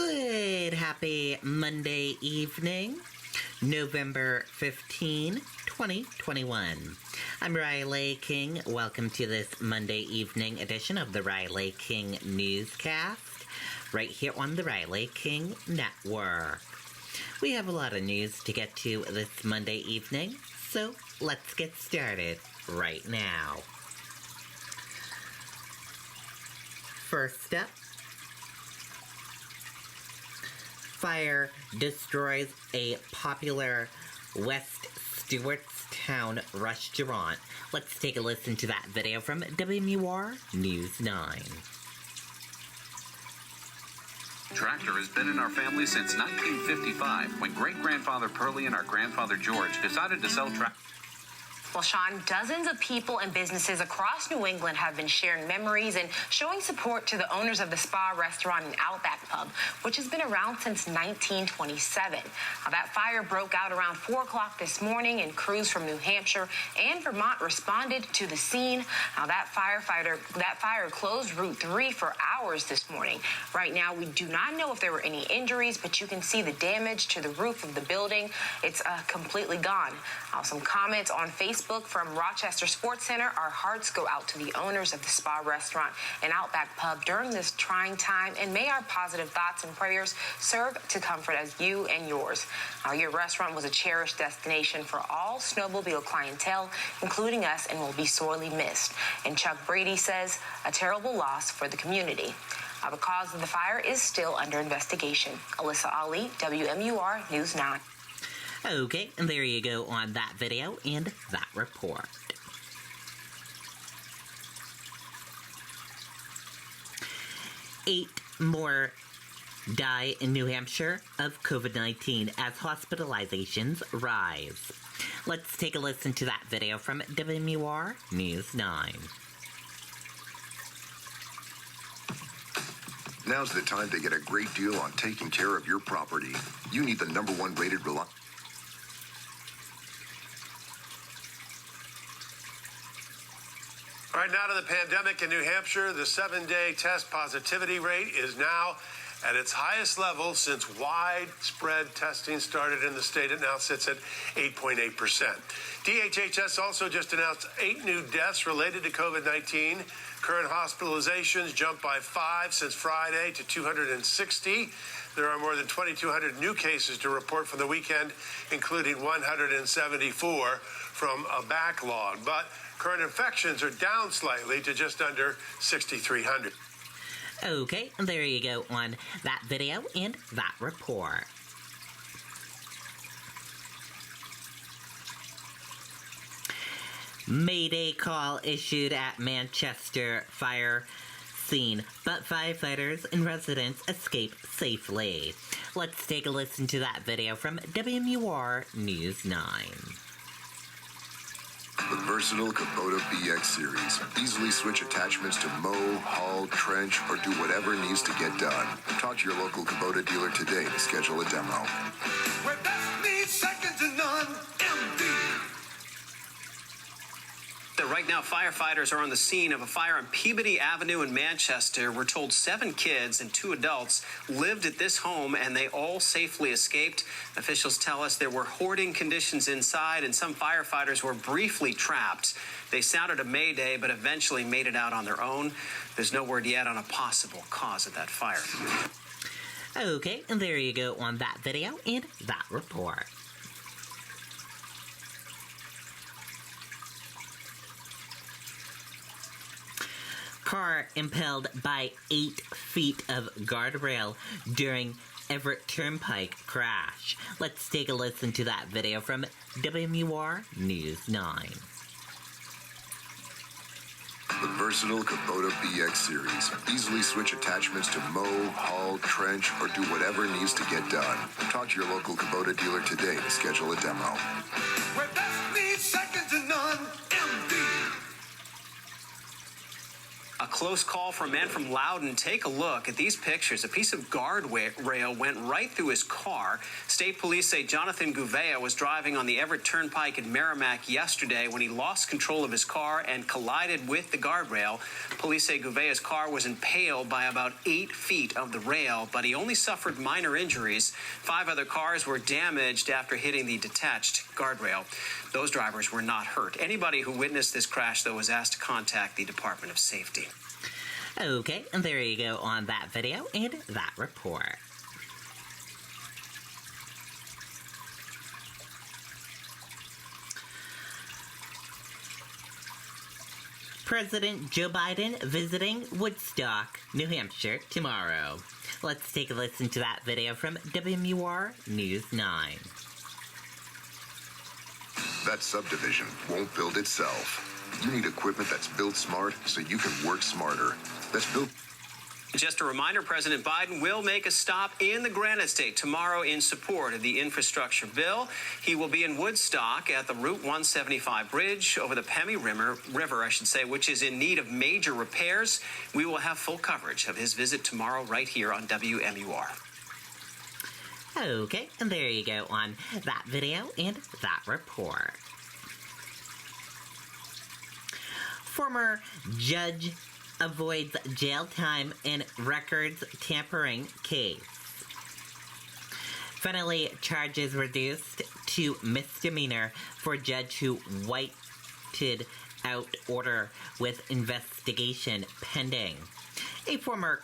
Good, happy Monday evening, November 15, 2021. I'm Riley King. Welcome to this Monday evening edition of the Riley King Newscast, right here on the Riley King Network. We have a lot of news to get to this Monday evening, so let's get started right now. First up, fire destroys a popular West Stewartstown restaurant. Let's take a listen to that video from WMUR News 9. Tractor has been in our family since 1955, when great-grandfather Pearlie and our grandfather George decided to sell tractors. Well, Sean, dozens of people and businesses across New England have been sharing memories and showing support to the owners of the spa restaurant and Outback Pub, which has been around since 1927. Now, that fire broke out around 4 o'clock this morning, and crews from New Hampshire and Vermont responded to the scene. Now, that fire closed Route 3 for hours this morning. Right now, we do not know if there were any injuries, but you can see the damage to the roof of the building. It's completely gone. Some comments on Facebook from Rochester Sports Center. Our hearts go out to the owners of the spa restaurant and Outback Pub during this trying time, and may our positive thoughts and prayers serve to comfort as you and yours. Your restaurant was a cherished destination for all snowmobile clientele, including us, and will be sorely missed. And Chuck Brady says, a terrible loss for the community. The cause of the fire is still under investigation. Alyssa Ali, WMUR News 9. Okay, and there you go on that video and that report. Eight more die in New Hampshire of COVID-19 as hospitalizations rise. Let's take a listen to that video from WMUR News 9. Now's the time to get a great deal on taking care of your property. You need the #1 rated reliable. All right, now to the pandemic in New Hampshire. The 7-day test positivity rate is now at its highest level since widespread testing started in the state. It now sits at 8.8%. DHHS also just announced 8 new deaths related to COVID-19. Current hospitalizations jumped by 5 since Friday to 260. There are more than 2,200 new cases to report from the weekend, including 174 from a backlog. But current infections are down slightly to just under 6,300. Okay, and there you go on that video and that report. Mayday call issued at Manchester fire scene, but firefighters and residents escape safely. Let's take a listen to that video from WMUR News 9. The versatile Kubota BX series. Easily switch attachments to mow, haul, trench, or do whatever needs to get done. Talk to your local Kubota dealer today to schedule a demo. Where best meets second to none, MD. Right now, firefighters are on the scene of a fire on Peabody Avenue in Manchester. We're told 7 kids and 2 adults lived at this home, and they all safely escaped. Officials tell us there were hoarding conditions inside, and some firefighters were briefly trapped. They sounded a mayday, but eventually made it out on their own. There's no word yet on a possible cause of that fire. Okay, and there you go on that video and that report. Car impelled by 8 feet of guardrail during Everett Turnpike Crash. Let's take a listen to that video from WMUR News 9. The versatile Kubota BX series. Easily switch attachments to mow, haul, trench, or do whatever needs to get done. Talk to your local Kubota dealer today to schedule a demo. Where best meets second to none, MD. A close call for a man from Loudon. Take a look at these pictures. A piece of guardrail went right through his car. State police say Jonathan Gouveia was driving on the Everett Turnpike in Merrimack yesterday when he lost control of his car and collided with the guardrail. Police say Gouveia's car was impaled by about 8 feet of the rail, but he only suffered minor injuries. 5 other cars were damaged after hitting the detached guardrail. Those drivers were not hurt. Anybody who witnessed this crash, though, was asked to contact the Department of Safety. Okay, and there you go on that video and that report. President Joe Biden visiting Woodstock, New Hampshire tomorrow. Let's take a listen to that video from WMUR News 9. That subdivision won't build itself. You need equipment that's built smart so you can work smarter. That's built. Just a reminder, President Biden will make a stop in the Granite State tomorrow in support of the infrastructure bill. He will be in Woodstock at the Route 175 bridge over the Pemi River, which is in need of major repairs. We will have full coverage of his visit tomorrow right here on WMUR. Okay, and there you go on that video and that report. Former judge avoids jail time in records tampering case. Finally, charges reduced to misdemeanor for judge who whited out order with investigation pending. A former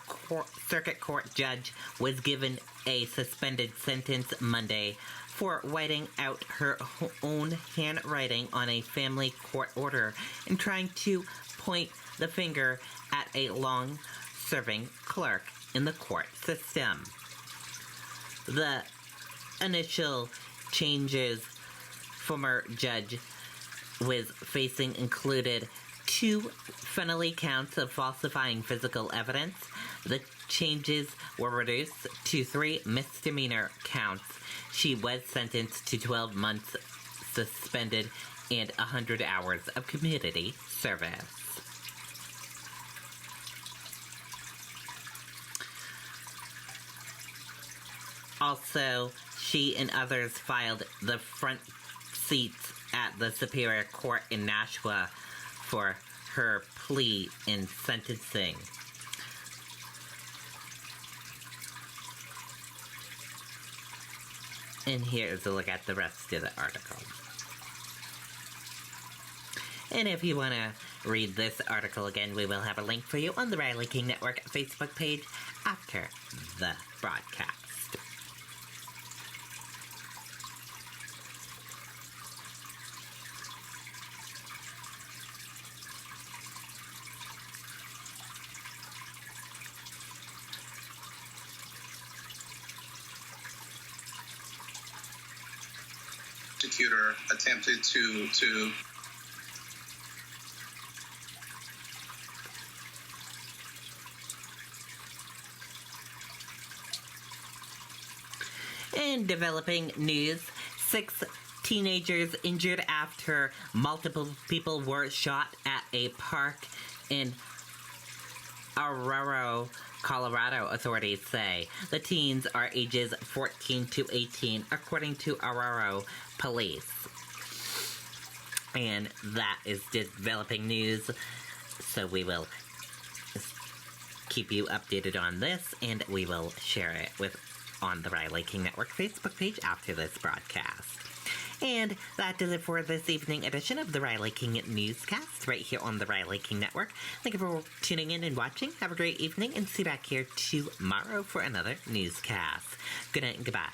circuit court judge was given a suspended sentence Monday for whiting out her own handwriting on a family court order and trying to point the finger at a long-serving clerk in the court system. The initial changes former judge was facing included 2 felony counts of falsifying physical evidence. The changes were reduced to 3 misdemeanor counts. She was sentenced to 12 months suspended and 100 hours of community service. Also, she and others filed the front seats at the Superior Court in Nashua for her plea in sentencing. And here's a look at the rest of the article. And if you want to read this article again, we will have a link for you on the Riley King Network Facebook page after the broadcast. Prosecutor attempted to In developing news, 6 teenagers injured after multiple people were shot at a park in Aurora, Colorado, authorities say. The teens are ages 14 to 18, according to Aurora police. And that is developing news, so we will keep you updated on this, and we will share it on the Riley King Network Facebook page after this broadcast. And that does it for this evening edition of the Riley King Newscast, right here on the Riley King Network. Thank you for tuning in and watching. Have a great evening, and see you back here tomorrow for another newscast. Good night and goodbye.